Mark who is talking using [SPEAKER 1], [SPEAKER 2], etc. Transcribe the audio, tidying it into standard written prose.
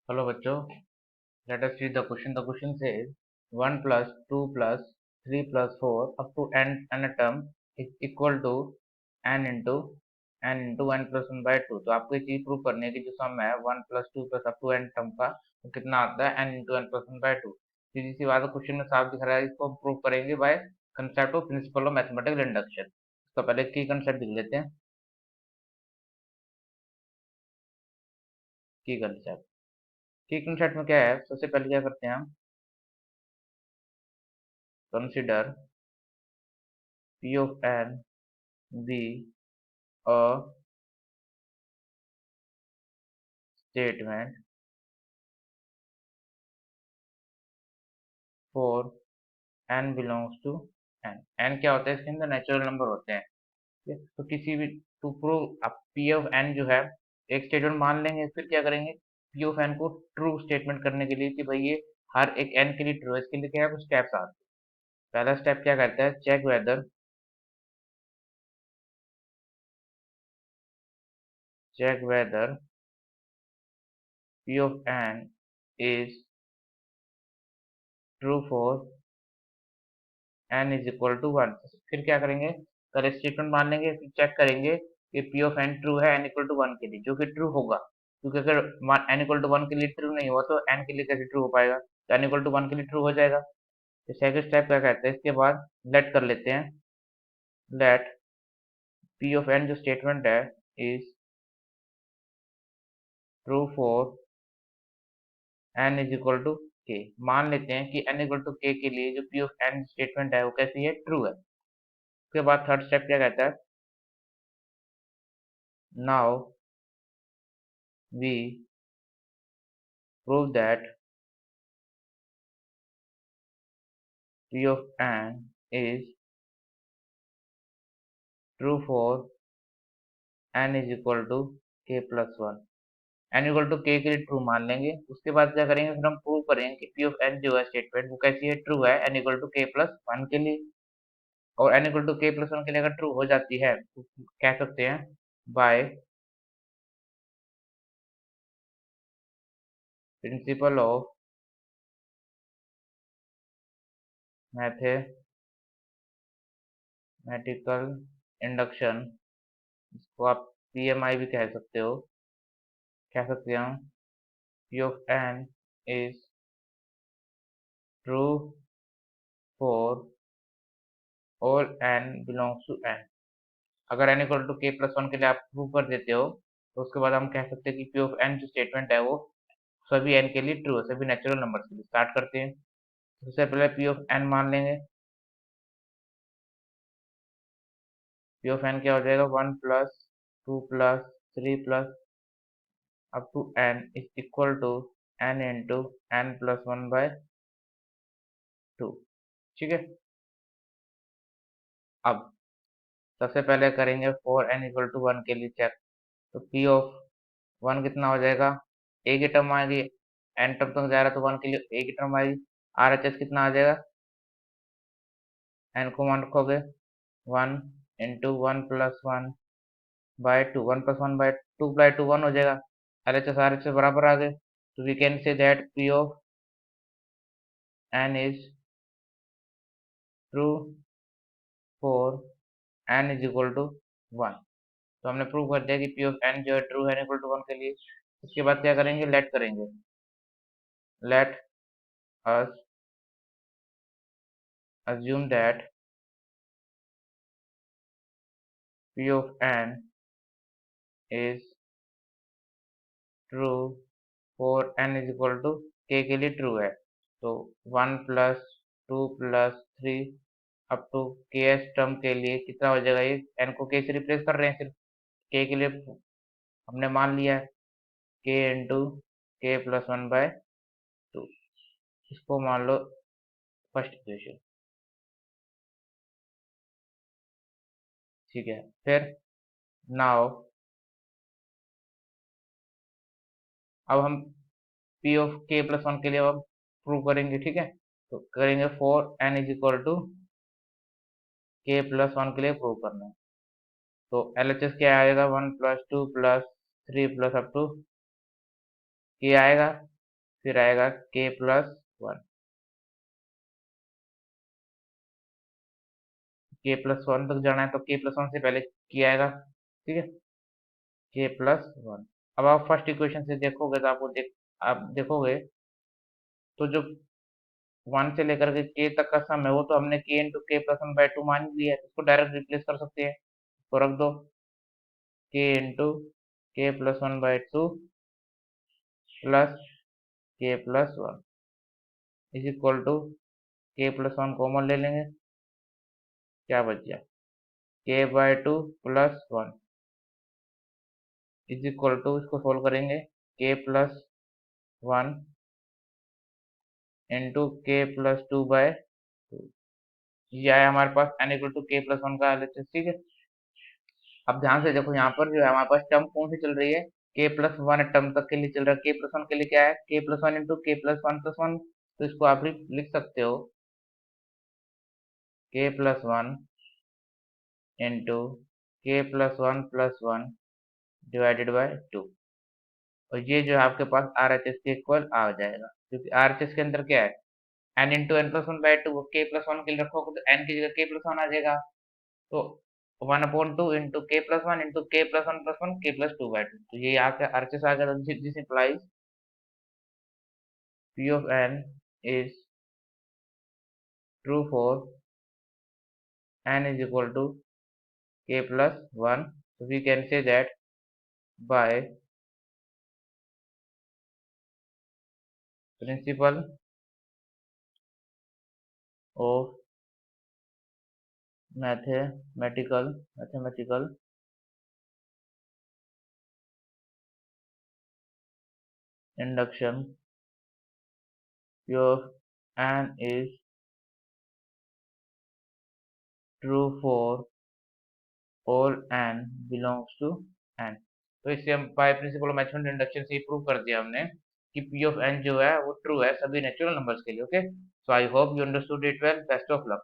[SPEAKER 1] Hello बच्चों, let us read the question. The question says 1 plus 2 plus 3 plus 4 up to n a term is equal to n into n plus 1 by 2. तो आपको ये चीज prove करनी है कि जो सम है 1 plus 2 plus up to n term का वो कितना आता है n into n plus 1 by 2. सीधी सी बात है, क्वेश्चन में साफ दिख रहा है, इसको हम प्रूव करेंगे by concept of principle of mathematical induction. तो पहले की कंसेप्ट लिख लेते हैं. की कंसेप्ट में क्या है, सबसे पहले क्या करते हैं हम, consider P of n be a statement for n belongs to n. n क्या होता है, इसके अंदर नेचुरल नंबर होते हैं. ठीक है, तो किसी भी टू प्रूव आप P of n जो है एक स्टेटमेंट मान लेंगे, फिर क्या करेंगे, P of n को ट्रू स्टेटमेंट करने के लिए कि भाई ये हर एक n के लिए ट्रू है, इसके लिए क्या है, कुछ स्टेप्स आते हैं. पहला स्टेप क्या करता है, check whether P of n is true for n is equal to 1. फिर क्या करेंगे, पहले स्टेटमेंट मान लेंगे, फिर चेक करेंगे कि P of n ट्रू है n इक्वल टू 1 के लिए, जो कि ट्रू होगा, क्योंकि अगर n इक्वल टू 1 के लिए ट्रू नहीं हुआ तो n के लिए कैसे ट्रू हो पाएगा, तो n इक्वल टू 1 के लिए ट्रू हो जाएगा. तो सेकंड स्टेप क्या कहते हैं, इसके बाद लेट कर लेते हैं, लेट P of n जो स्टेटमेंट है is true for n is equal to k. मान लेते हैं कि n इक्वल टू k के लिए जो P of n स्टेटमेंट है वो कैसी है, ट्रू है. उसके बाद थर्ड स्टेप क्या कहता है, now we prove that P of n is true for n is equal to k plus 1. n equal to k के लिए ट्रू मान लेंगे. उसके बाद क्या करेंगे, फिर हम प्रूव करेंगे कि P of n जो है स्टेटमेंट वो कैसी है, ट्रू है n equal to k plus 1 के लिए. और n equal to k plus 1 के लिए अगर ट्रू हो जाती है तो कह सकते हैं by principle of mathematical induction, इसको आप PMI भी कह सकते हो, कह सकते हैं हम P of n is true for all n belongs to n. अगर n equal to k plus 1 के लिए आप प्रूव कर देते हो तो उसके बाद हम कह सकते हैं कि P of n जो स्टेटमेंट है वो सभी n के लिए ट्रू है, सभी नेचुरल नंबर के लिए. स्टार्ट करते हैं. सबसे पहले P of n मान लेंगे. P of n क्या हो जाएगा, 1 plus 2 plus 3 plus up to n is equal to n into n plus 1 by 2. ठीक है. अब सबसे पहले करेंगे फॉर n इक्वल टू 1 के लिए चेक. तो P of 1 कितना हो जाएगा, एक ही टर्म आएगी, n टर्म तक जा रहा है तो 1 के लिए एक ही टर्म आएगी. RHS कितना आ जाएगा, n को मान रखोगे 1 into 1 plus 1 by 2, 1 plus 1 by 2 by 2 1 हो जाएगा. LHS RHS बराबर आ गए. तो we can say that P of n is true for n is equal to 1. तो हमने प्रूव कर दिया कि P of n जो है ट्रू है n इक्वल टू 1 के लिए. इसके बाद क्या करेंगे, लेट करेंगे, let us assume that P of n is true for n is equal to k के लिए ट्रू है. तो 1 प्लस 2 प्लस 3 अप टू के एस टर्म के लिए कितना हो जाएगा, ये n को k से रिप्लेस कर रहे हैं, सिर्फ k के लिए हमने मान लिया है k इंटू के प्लस 1 बाय 2. इसको मान लो फर्स्ट इक्वेशन. ठीक है. फिर नाउ अब हम P of k प्लस 1 के लिए अब प्रूव करेंगे. ठीक है. तो करेंगे for n is equal to k plus 1 के लिए प्रूव करना है. तो LHS क्या आएगा, 1 plus 2 plus 3 plus up to k आएगा. फिर आएगा k+1, k+1 तक जाना है तो k+1 से पहले k आएगा, ठीक है, k+1। अब आप फर्स्ट इक्वेशन से देखोगे तो आप देखोगे तो जो 1 से लेकर के k तक का सम है वो तो हमने k इंटू k+1/2 मान लिया है, इसको डायरेक्ट रिप्लेस कर सकते हैं, तो रख दो k into k+1/2 plus k+1 is equal to k+1 common ले लेंगे, क्या बच गया, k/2 plus 1 is equal to, इसको सोल्व करेंगे, k+1 इंटू k+2/2, ये आया हमारे पास n इक्वल टू k+1 का LHS, ठीक है। अब ध्यान से देखो यहाँ पर जो है हमारे पास टर्म कौन सी चल रही है, k+1 टर्म तक के लिए चल रहा है, k+1 के लिए क्या है, k+1 इंटू k+1+1, तो इसको आप लिख सकते हो k+1 into k+1+1 divided by 2, और ये जो है आपके पास RHS के इक्वल आ जाएगा, क्योंकि RHS के अंदर क्या है, n इंटू n+1/2, k+1 के लिए रखोगे तो n की जगह k+1 आ जाएगा, तो 1/2 into k+1 into k+1+1 k+2/2, तो ये आपका RHS आ गया, this implies P of n is true for n is equal to k+1, so we can say that by principle of mathematical induction, P of n is true for all n belongs to n। तो इससे हम by principle of mathematical induction से prove कर दिया हमने कि P of n जो है वो ट्रू है सभी नेचुरल नंबर्स के लिए, okay. So I hope you understood it well, best of luck.